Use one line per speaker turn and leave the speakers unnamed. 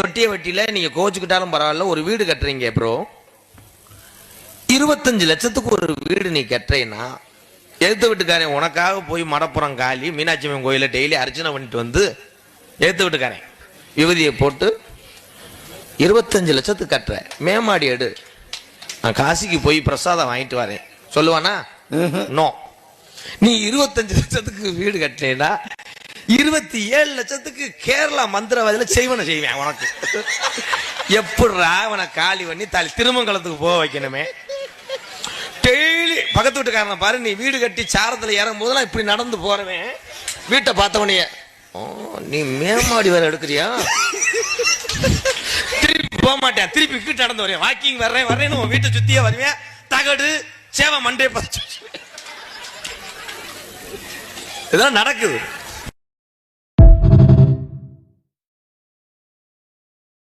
வெட்டிய வெட்டியில நீங்க கோச்சுக்கிட்டாலும் பரவாயில்ல, ஒரு வீடு கட்டுறீங்க ப்ரோ, 25 லட்சத்துக்கு ஒரு வீடு நீ கட்டுறீன்னா, எழுத்து வீட்டுக்காரன் உனக்காக போய் மடப்புறம் காலி மீனாட்சி அம்மன் கோயில டெய்லி அர்ச்சனை பண்ணிட்டு வந்து எழுத்து வீட்டுக்காரன் விபதியை போட்டு 25 லட்சத்துக்கு கட்டுற, மேமாடி எடு, நான் காசிக்கு போய் பிரசாதம் வாங்கிட்டு வரேன் சொல்லுவானா? நோ. நீ 25 லட்சத்துக்கு வீடு கட்டினா 27 லட்சத்துக்கு கேரளா மந்திரவாதியில செய்வன செய்வேன் உனக்கு. எப்படா அவனை காலி பண்ணி தாலி திருமங்கலத்துக்கு போக வைக்கணுமே. டெய்லி பக்கத்து வீட்டுக்காரனை பாரு, நீ வீடு கட்டி சாரத்துல ஏறும் போதெல்லாம் இப்படி நடந்து போறவன் வீட்டை பார்த்தவனைய, நீ மேமாடி வேற எடுக்கிறியா? திருப்பி போக மாட்டேன், திருப்பி வீட்டு நடந்து வரேன், வாக்கிங் வர்றேன்னு உன் வீட்டை சுத்தியே வருவேன், தகடு சேவை மண்டே இதெல்லாம் நடக்குது.